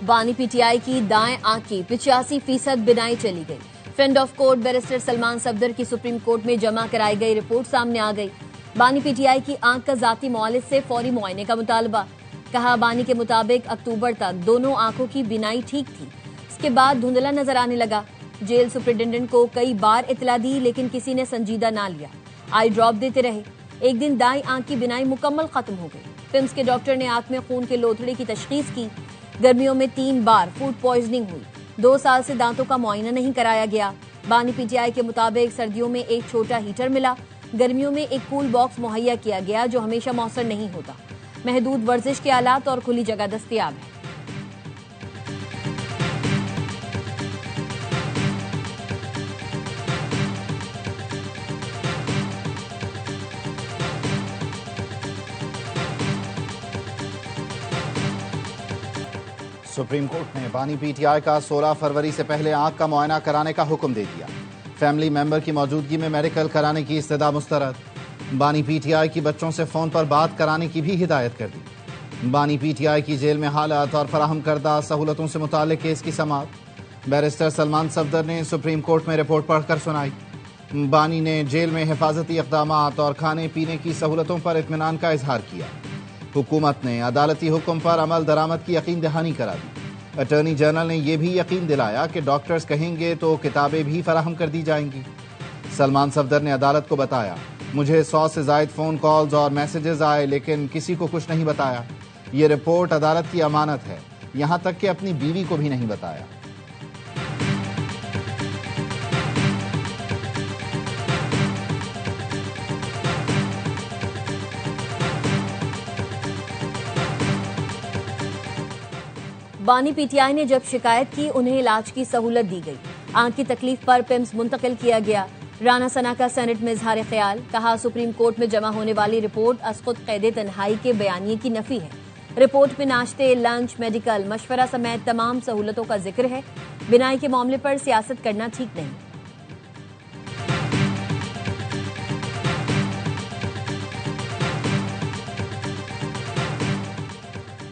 बानी पीटीआई की दाएं आंख की 85% बिनाई चली गई। Friend of court barrister Salman Safdar की सुप्रीम कोर्ट में जमा कराई गई रिपोर्ट सामने आ गई। बानी पीटीआई की आंख का जाती मुआलिज से फौरी मुआयने का मुतालबा। कहा, बानी के मुताबिक अक्टूबर तक दोनों आंखों की बिनाई ठीक थी, इसके बाद धुंधला नजर आने लगा। जेल सुपरिटेंडेंट को कई बार इतला दी लेकिन किसी ने संजीदा ना लिया। आई ड्रॉप देते रहे। एक दिन दाई आंख की बिनाई मुकम्मल खत्म हो गई। पिम्स के डॉक्टर ने आंख में खून के लोथड़े की तशखीस की। गर्मियों में 3 बार फूड पॉइजनिंग हुई। 2 साल से दांतों का मुआयना नहीं कराया गया। बानी पीटीआई के मुताबिक सर्दियों में एक छोटा हीटर मिला, गर्मियों में एक कूल बॉक्स मुहैया किया गया जो हमेशा मौसर नहीं होता। महदूद वर्जिश के आलात और खुली जगह दस्तयाब है। सुप्रीम कोर्ट ने बानी पीटीआई का 16 फरवरी से पहले आंख का मुआयना कराने का हुक्म दे दिया। फैमिली मेंबर की मौजूदगी में मेडिकल कराने की इस्तदा मुस्तरद। बानी पीटीआई की बच्चों से फोन पर बात कराने की भी हिदायत कर दी। बानी पीटीआई की जेल में हालात और फराहम करदा सहूलतों से मुताल्लिक केस की समाअत। बैरिस्टर सलमान सफदर ने सुप्रीम कोर्ट में रिपोर्ट पढ़कर सुनाई। बानी ने जेल में हिफाजती इक़दामात और खाने पीने की सहूलतों पर इत्मीनान का इजहार किया। हुकूमत ने अदालती हुक्म पर अमल दरामद की यकीन दहानी करा दी। अटॉर्नी जनरल ने यह भी यकीन दिलाया कि डॉक्टर्स कहेंगे तो किताबें भी फराहम कर दी जाएंगी। सलमान सफदर ने अदालत को बताया, मुझे 100 से जायद फोन कॉल्स और मैसेजेस आए लेकिन किसी को कुछ नहीं बताया। ये रिपोर्ट अदालत की अमानत है, यहां तक कि अपनी बीवी को भी नहीं बताया। बानी पीटीआई ने जब शिकायत की, उन्हें इलाज की सहूलत दी गई। आंख की तकलीफ पर पिम्स मुंतकिल किया गया। राना सना का सेनेट में इजहार ख्याल। कहा, सुप्रीम कोर्ट में जमा होने वाली रिपोर्ट असकुत कैद तन्हाई के बयानिए की नफी है। रिपोर्ट में नाश्ते, लंच, मेडिकल, मशवरा समेत तमाम सहूलतों का जिक्र है। बिनाई के मामले पर सियासत करना ठीक नहीं।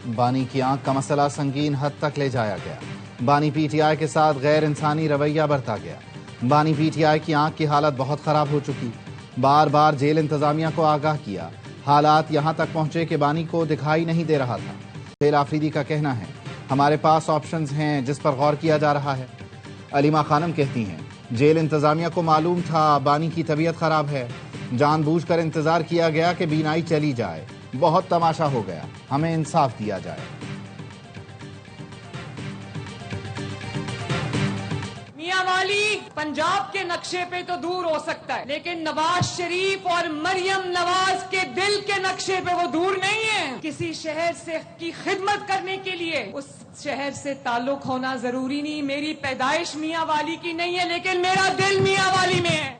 बानी की आंख का मसला संगीन हद तक ले जाया गया। बानी पीटीआई के साथ गैर इंसानी रवैया बरता गया। बानी पीटीआई की आंख की हालत बहुत खराब हो चुकी। बार बार जेल इंतजामिया को आगाह किया। हालात यहां तक पहुंचे कि बानी को दिखाई नहीं दे रहा था। जेल आफरीदी का कहना है, हमारे पास ऑप्शंस हैं जिस पर गौर किया जा रहा है। अलीमा खानम कहती हैं, जेल इंतजामिया को मालूम था बानी की तबीयत खराब है, जानबूझकर इंतजार किया गया कि बीनाई चली जाए। बहुत तमाशा हो गया, हमें इंसाफ दिया जाए। मियां वाली पंजाब के नक्शे पे तो दूर हो सकता है, लेकिन नवाज शरीफ और मरियम नवाज के दिल के नक्शे पे वो दूर नहीं है। किसी शहर से की खिदमत करने के लिए उस शहर से ताल्लुक होना जरूरी नहीं। मेरी पैदाइश मियां वाली की नहीं है, लेकिन मेरा दिल मियां वाली में है।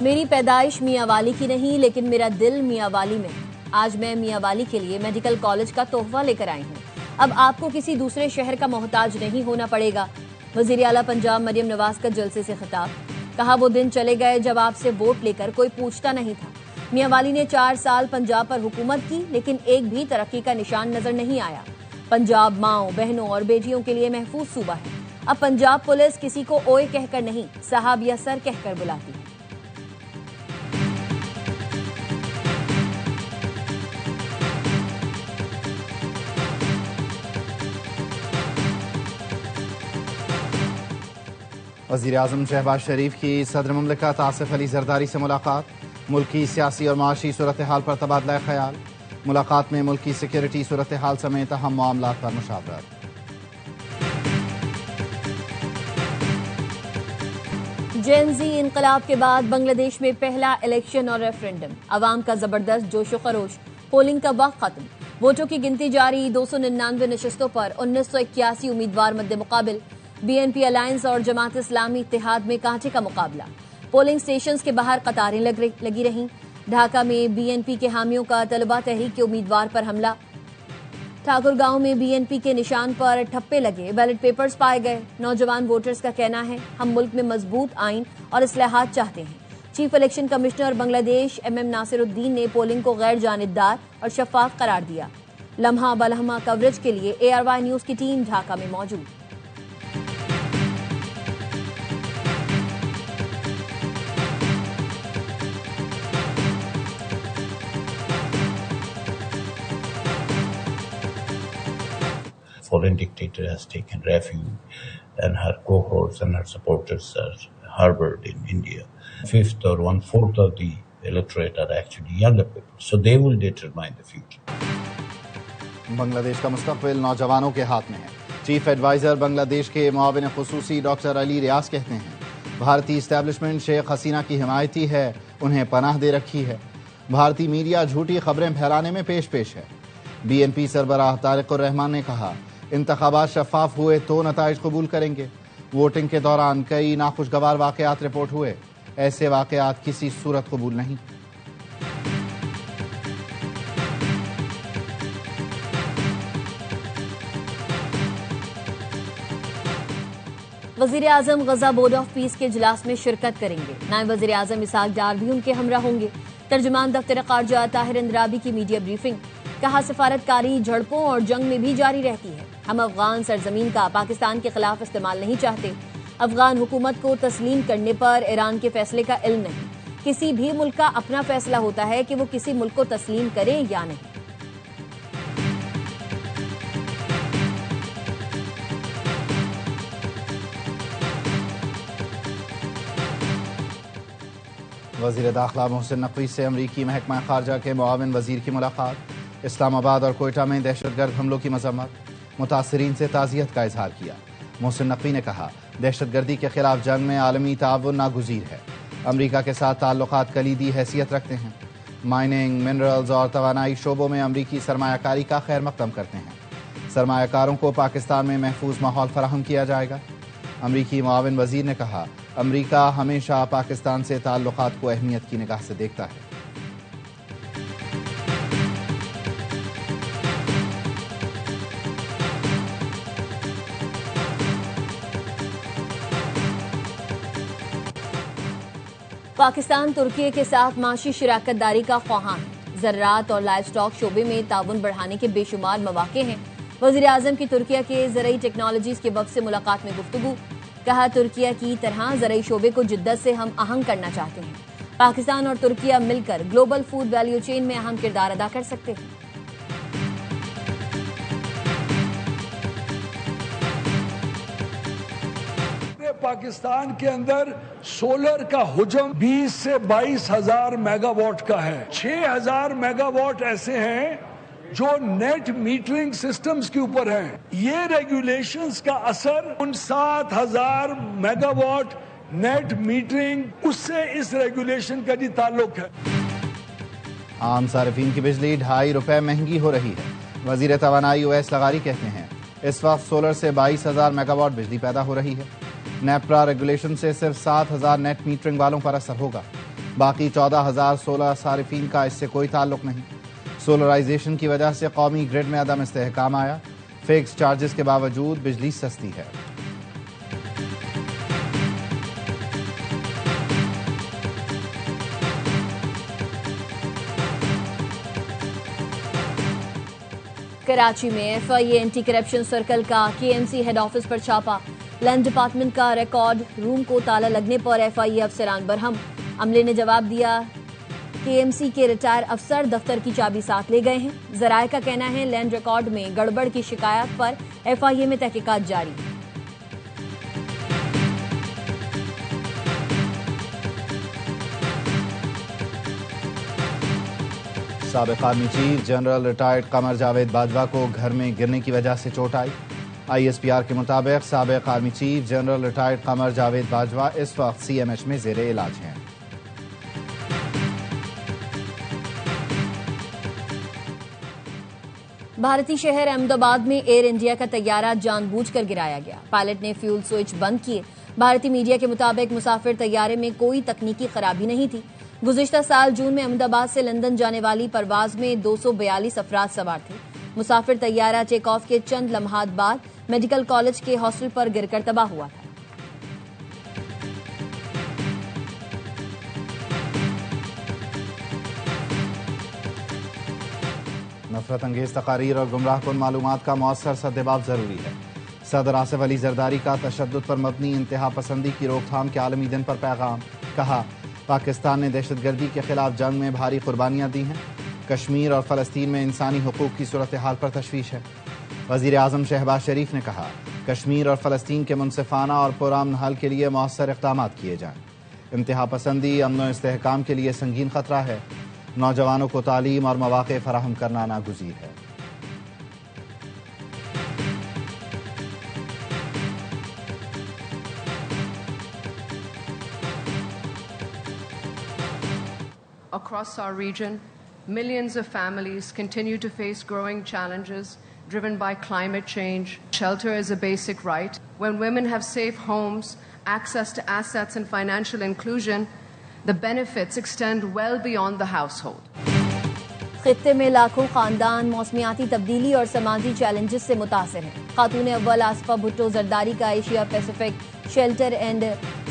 मेरी पैदाइश मियां वाली की नहीं, लेकिन मेरा दिल मियां वाली में है। आज मैं मियां वाली के लिए मेडिकल कॉलेज का तोहफा लेकर आई हूँ। अब आपको किसी दूसरे शहर का मोहताज नहीं होना पड़ेगा। वजीर आला पंजाब मरियम नवाज का जलसे से खिताब। कहा, वो दिन चले गए जब आपसे वोट लेकर कोई पूछता नहीं था। मियां वाली ने 4 साल पंजाब पर हुकूमत की, लेकिन एक भी तरक्की का निशान नजर नहीं आया। पंजाब माओ, बहनों और बेटियों के लिए महफूज सूबा है। अब पंजाब पुलिस किसी को ओए कहकर नहीं, साहब या सर कहकर बुलाती है। वज़ीर आज़म शहबाज शरीफ की सदर मुमलिकत आसिफ अली जरदारी से मुलाकात। मुल्की सियासी और माशी सूरत हाल पर तबादला ख्याल। मुलाकात में मुल्की सिक्योरिटी सूरत हाल समेत अहम मामलात पर मुशावरत। जेन ज़ी इनकलाब के बाद बांग्लादेश में पहला इलेक्शन और रेफरेंडम। अवाम का जबरदस्त जोशो खरोश। पोलिंग का वक्त खत्म। वोटों की गिनती जारी। 299 नशस्तों पर 1981 उम्मीदवार मद्दे मुकाबिल। बीएनपी अलायंस और जमात इस्लामी इत्तेहाद में कांटे का मुकाबला। पोलिंग स्टेशंस के बाहर कतारें लगी रहीं। ढाका में बीएनपी के हामियों का तलबा तहरीक के उम्मीदवार पर हमला। ठाकुरगांव में बीएनपी के निशान पर ठप्पे लगे, बैलेट पेपर्स पाए गए। नौजवान वोटर्स का कहना है, हम मुल्क में मजबूत आइन और इस्लाहात चाहते हैं। Chief election commissioner Bangladesh MM Nasiruddin ने पोलिंग को गैर जानिबदार और शफाफ करार दिया। लम्हा बलहमा कवरेज के लिए ARY न्यूज की टीम ढाका में मौजूद। Foreign dictator has taken refuge and her cohorts and her supporters are harbored in India. 1/5 or 1/4 of the electorate are actually younger people, so they will determine the future. Bangladesh का मुस्तकबिल नौजवानों के हाथ में है। चीफ एडवाइजर बांग्लादेश के मुआविन खुसूसी doctor Ali रियाज कहते हैं, भारतीय इस्टेब्लिशमेंट शेख हसीना की हिमायती है, उन्हें पनाह दे रखी है। भारतीय मीडिया झूठी खबरें फैलाने में पेश है। BNP सरबराह तारिक उर रहमान ने कहा, इंतखाबात शफाफ हुए तो नताइज कबूल करेंगे। वोटिंग के दौरान कई नाखुशगवार वाकयात रिपोर्ट हुए, ऐसे वाकयात किसी सूरत कबूल नहीं। वजीर आजम गजा बोर्ड ऑफ पीस के इजलास में शिरकत करेंगे। नायब वजीर आजम इसहाक डार भी उनके हमरा होंगे। तर्जुमान दफ्तर खारजा ताहिर इंदराबी की मीडिया ब्रीफिंग, कहा सफारतकारी झड़पों और जंग में भी जारी रहती है। हम अफगान सरजमीन का पाकिस्तान के खिलाफ इस्तेमाल नहीं चाहते। अफगान हुकूमत को तस्लीम करने पर ईरान के फैसले का इल्म नहीं। किसी भी मुल्क का अपना फैसला होता है कि वो किसी मुल्क को तस्लीम करे या नहीं। वजीर दाखिला मोहसिन नकवी से अमरीकी महकमा खारजा के मुआविन वजीर की मुलाकात। इस्लामाबाद और कोयटा में दहशतगर्द हमलों की मजम्मत, मुतासरीन से ताज़ियत का इजहार किया। मोहसिन नकवी ने कहा, दहशतगर्दी के खिलाफ जंग में आलमी ताउन नागुज़ीर है। अमरीका के साथ ताल्लुकात कलीदी हैसियत रखते हैं। माइनिंग, मिनरल्स और तवानाई शोबों में अमरीकी सरमायाकारी का खैर मकदम करते हैं। सरमायाकारों को पाकिस्तान में महफूज माहौल फराहम किया जाएगा। अमरीकी मुआविन वजीर ने कहा, अमरीका हमेशा पाकिस्तान से ताल्लुकात को अहमियत की निगाह से देखता है। पाकिस्तान तुर्की के साथ माशी शराकत दारी का ख्वाहां है। ज़राअत और लाइव स्टॉक शोबे में ताउन बढ़ाने के बेशुमार मौके हैं। वज़ीर आज़म की तुर्किया के ज़रई टेक्नोलॉजीज के वक्त से मुलाकात में गुफ्तगू, कहा तुर्किया की तरह ज़रई शोबे को जिद्दत से हम आहंग करना चाहते हैं। पाकिस्तान और तुर्किया मिलकर ग्लोबल फूड वैल्यू चेन में अहम किरदार अदा कर सकते हैं। पाकिस्तान के अंदर सोलर का हुजम 20 से 22 हजार मेगावाट का है। 6,000 मेगावाट ऐसे हैं जो नेट मीटरिंग सिस्टम्स के ऊपर हैं। ये रेगुलेशंस का असर उन 7,000 मेगावाट नेट मीटरिंग, उससे इस रेगुलेशन का भी ताल्लुक है। आम सार्फिन की बिजली ₹2.5 महंगी हो रही है। वजीर तवानाई ओवैस लगारी कहते हैं, इस वक्त सोलर से 22,000 मेगावाट बिजली पैदा हो रही है। नेपरा रेगुलेशन से सिर्फ 7,000 नेट मीटरिंग वालों पर असर होगा। बाकी 14,000 सोलर सारिफीन का इससे कोई ताल्लुक नहीं। सोलराइजेशन की वजह से कौमी ग्रिड में अदम इस्तेहकाम आया। फिक्स चार्जेस के बावजूद बिजली सस्ती है। कराची में FIA एंटी करप्शन सर्कल का KMC हेड ऑफिस पर छापा। लैंड डिपार्टमेंट का रिकॉर्ड रूम को ताला लगने पर FIA अफसरान बरहम। अमले ने जवाब दिया, KMC के रिटायर अफसर दफ्तर की चाबी साथ ले गए हैं। जराये का कहना है लैंड रिकॉर्ड में गड़बड़ की शिकायत पर FIA में तहकीकात जारी है। साबिक army chief general retired Qamar Javed Bajwa को घर में गिरने की वजह से चोट आई। ISPR के मुताबिक साबिक army chief general retired Qamar Javed Bajwa इस वक्त CMH में जेर इलाज हैं। भारतीय शहर अहमदाबाद में एयर इंडिया का तैयारा जानबूझकर गिराया गया। पायलट ने फ्यूल स्विच बंद किए। भारतीय मीडिया के मुताबिक मुसाफिर तैयारे में कोई तकनीकी खराबी नहीं थी। गुज़िश्ता साल जून में अहमदाबाद से लंदन जाने वाली परवाज में 242 अफराद सवार थे। मुसाफिर तैयारा टेक ऑफ के चंद लम्हात बाद मेडिकल कॉलेज के हॉस्टल पर गिरकर तबाह हुआ था। नफरत अंगेज तकारीर और गुमराह कुन मालूमात का मौसर सद्देबाब जरूरी है। सदर आसिफ अली जरदारी का तशद्दुद पर मबनी इंतहा पसंदी की रोकथाम के आलमी दिन पर पैगाम। कहा, पाकिस्तान ने दहशतगर्दी के खिलाफ जंग में भारी कुर्बानियाँ दी हैं। कश्मीर और फ़लस्तीन में इंसानी हुकूक की सूरत हाल पर तशवीश है। वज़ीर आज़म शहबाज शरीफ ने कहा, कश्मीर और फ़लस्तीन के मुनसिफाना और पुरअमन हल के लिए मौसर इक़दाम किए जाएँ। इंतहा पसंदी अमन व इस्तेहकाम के लिए संगीन खतरा है। नौजवानों को तालीम और मौक़े फराहम करना नागुज़ीर है। Across our region, millions of families continue to face growing challenges driven by climate change. Shelter is a basic right. When women have safe homes, access to assets and financial inclusion, the benefits extend well beyond the household. खित्ते में लाखों खानदान मौसमियाती तब्दीली और समाजी challenges से मुतासिर हैं। खातून अव्वल आसिफा भुट्टो जरदारी का Asia Pacific shelter and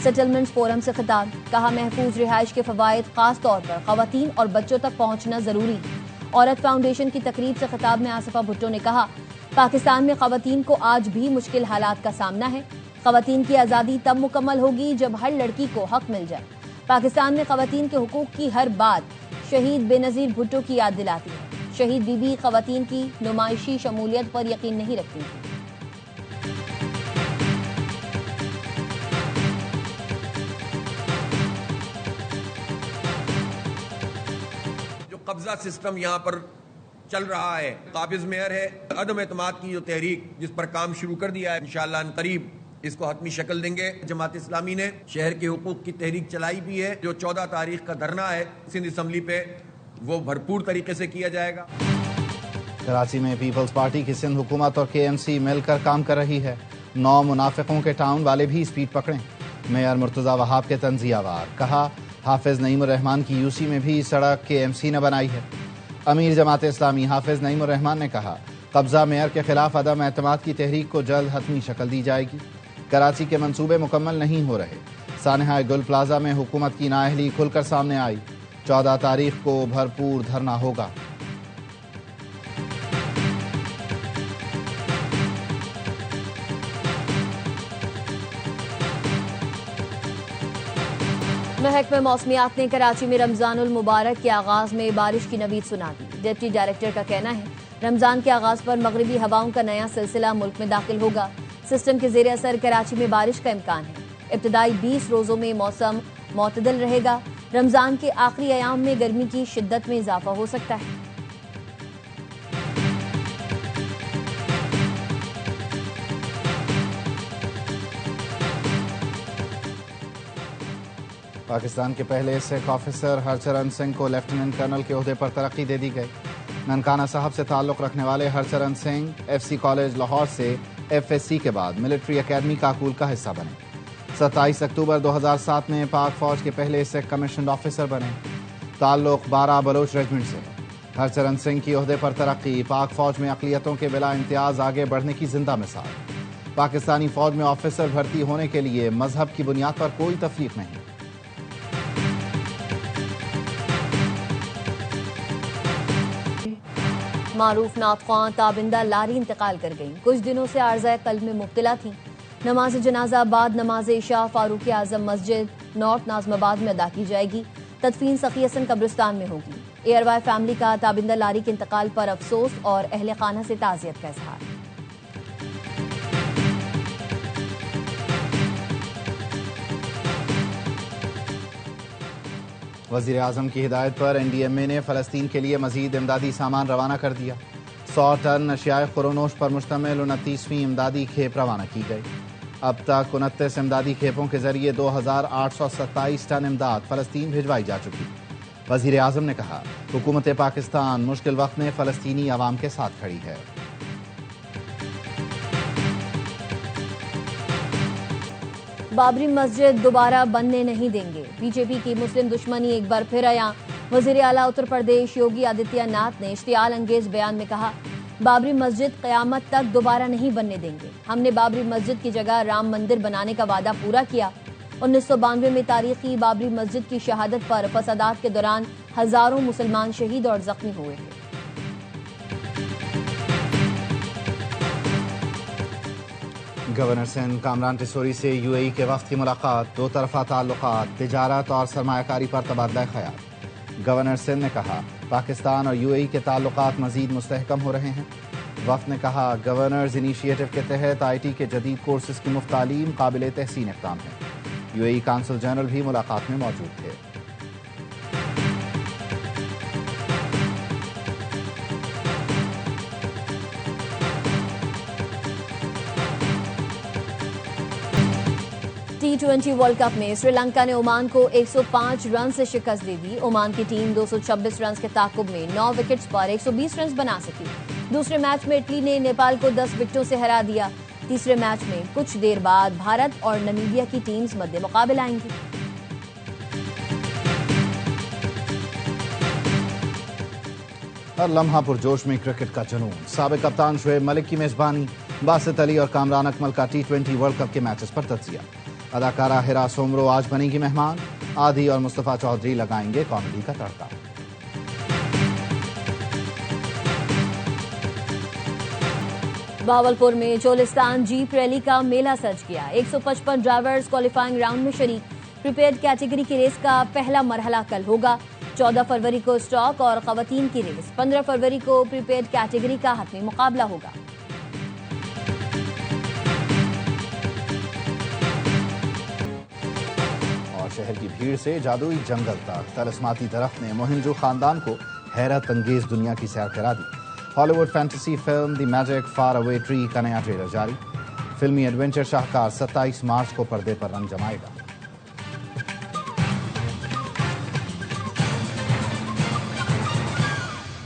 settlements forum से खिताब। कहा, महफूज रिहाइश के फवायद खास तौर पर खवातीन और बच्चों तक पहुँचना जरूरी है। औरत फाउंडेशन की तकरीब से खिताब में आसिफा भुट्टो ने कहा, पाकिस्तान में खवातीन को आज भी मुश्किल हालात का सामना है। खवातीन की आज़ादी तब मुकम्मल होगी जब हर लड़की को हक मिल जाए। पाकिस्तान में खवातीन के हुकूक की हर बात शहीद बेनज़ीर भुट्टो की याद दिलाती है। शहीद बीबी खवातीन की नुमाइशी शमूलियत पर यकीन नहीं रखती थी। जो कब्जा सिस्टम यहाँ पर चल रहा है, काबिज मेयर है, अदम एतमाद की जो तहरीक जिस पर काम शुरू कर दिया है, इंशाअल्लाह करीब इसको हतमी शक्ल देंगे। जमात इस्लामी ने शहर के हुकूक की तहरीक चलाई भी है। जो 14 तारीख का धरना है सिंध असम्बली पे, वो भरपूर तरीके से किया जाएगा। कराची में पीपल्स पार्टी की सिंध हुकूमत और KMC मिलकर काम कर रही है। 9 मुनाफिकों के टाउन वाले भी स्पीड पकड़ें। मेयर मुर्तज़ा वहाब के तंज़ियावार। कहा, हाफिज नईमुर रहमान की UC में भी सड़क KMC ने बनाई है। अमीर जमात इस्लामी हाफिज नईमुर रहमान ने कहा, कब्जा मेयर के खिलाफ अदम एतमाद की तहरीक को जल्द हतमी शक्ल दी जाएगी। कराची के मंसूबे मुकम्मल नहीं हो रहे। सानहा गुल प्लाजा में हुकूमत की नाअहली खुलकर सामने आई। 14 तारीख को भरपूर धरना होगा। महकमे मौसमियात ने कराची में रमजानुल मुबारक के आगाज में बारिश की नवीद सुना दी। डिप्टी डायरेक्टर का कहना है, रमजान के आगाज पर मगरिबी हवाओं का नया सिलसिला मुल्क में दाखिल होगा। सिस्टम के जेर असर कराची में बारिश का इम्कान है। इब्तदाई 20 रोजों में मौसम मोतदल रहेगा। रमजान के आखिरी अयाम में गर्मी की शिद्दत में इजाफा हो सकता है। पाकिस्तान के पहले सिख ऑफिसर हरचरण सिंह को लेफ्टिनेंट कर्नल के ओहदे पर तरक्की दे दी गई। ननकाना साहब से ताल्लुक़ रखने वाले हरचरण सिंह FC कॉलेज लाहौर से FSC के बाद मिलिट्री अकेडमी काकूल का हिस्सा बने। 27 अक्टूबर 2007 में पाक फौज के पहले सिख कमीशन ऑफिसर बने। ताल्लुक़ 12 बलोच रेजिमेंट से। हरचरण सिंह की ओहदे पर तरक्की पाक फौज में अक़लियतों के बिला इम्तियाज़ आगे बढ़ने की जिंदा मिसाल। पाकिस्तानी फौज में ऑफिसर भर्ती होने के लिए मजहब की बुनियाद पर कोई तफरीक नहीं। मारूफ नातख्वां ताबिंदा लारी इंतकाल कर गईं। कुछ दिनों से आर्ज़ा कल्ब में मुब्तला थीं। नमाज जनाजा बाद नमाज इशा फारूक आजम मस्जिद नॉर्थ नाज़माबाद में अदा की जाएगी। तदफीन सखी हसन कब्रिस्तान में होगी। ARY फैमिली का ताबिंदा लारी के इंतकाल पर अफसोस और अहले खाना से ताज़ियत का इजहार। वज़ीर आज़म की हिदायत पर NDMA ने फ़लस्तीन के लिए मज़ीद इमदादी सामान रवाना कर दिया। 100 टन अशियाए खुरोनोश पर मुश्तमिल 29वीं इमदादी खेप रवाना की गई। अब तक 29 इमदादी खेपों के जरिए 2827 टन इमदाद फ़लस्तीन भिजवाई जा चुकी। वज़ीर आज़म ने कहा, हुकूमत पाकिस्तान मुश्किल वक्त में फ़लस्तीनी अवाम के साथ खड़ी है। बाबरी मस्जिद दोबारा बनने नहीं देंगे। बीजेपी की मुस्लिम दुश्मनी एक बार फिर आया। वज़ीर आला उत्तर प्रदेश योगी आदित्यनाथ ने इश्तियाल अंगेज बयान में कहा, बाबरी मस्जिद क़यामत तक दोबारा नहीं बनने देंगे। हमने बाबरी मस्जिद की जगह राम मंदिर बनाने का वादा पूरा किया। 1992 में तारीखी बाबरी मस्जिद की शहादत पर फसादात के दौरान हजारों मुसलमान शहीद और जख्मी हुए थे। गवर्नर सिंध कामरान टिसोरी से यूएई के वफ्द की मुलाकात, दो तरफा ताल्लुकात, तिजारत और सरमायाकारी पर तबादला ख्याल। गवर्नर सिंध ने कहा पाकिस्तान और यूएई के ताल्लुकात मजीद मुस्तहकम हो रहे हैं। वफ्द ने कहा गवर्नर्स इनिशिएटिव के तहत IT के जदीद कोर्सेज की मुफ्त तालीम काबिल तहसीन इक़दाम है। यूएई काउंसिल जनरल भी मुलाकात में मौजूद थे। T20 वर्ल्ड कप में श्रीलंका ने ओमान को 105 रन से शिकस्त दे दी। ओमान की टीम 226 रन के ताकुब में 9 विकेट्स पर 120 रन बना सकी। दूसरे मैच में इटली ने नेपाल को 10 विकेटों से हरा दिया। तीसरे मैच में कुछ देर बाद भारत और नामीबिया की टीम्स मध्य मुकाबला आएंगी। हर लम्हा पुरजोश में क्रिकेट का जुनून। साबिक कप्तान शुएब मलिक की मेजबानी, बासित अली और कामरान अकमल का T20 वर्ल्ड कप के मैचेस पर तज्जिया। अदाकारा हिरा सोमरो आज बनेगी मेहमान। आदि और मुस्तफा चौधरी लगाएंगे कॉमेडी का तड़का। भावलपुर में चोलिस्तान जीप रैली का मेला सज गया। 155 ड्राइवर्स क्वालिफाइंग राउंड में शरीक। प्रीपेड कैटेगरी की रेस का पहला मरहला कल होगा। 14 फरवरी को स्टॉक और खवातीन की रेस, 15 फरवरी को प्रीपेड कैटेगरी का हतमी मुकाबला होगा। शहर की भीड़ से जादुई जंगल तक, तलस्माती दरख्त ने मोहिंजो खानदान को हैरत अंगेज दुनिया की सैर करा दी। Hollywood fantasy film the magic far away tree का नया ट्रेलर जारी। फिल्मी एडवेंचर शाहकार 27 मार्च को पर्दे पर रंग जमाएगा।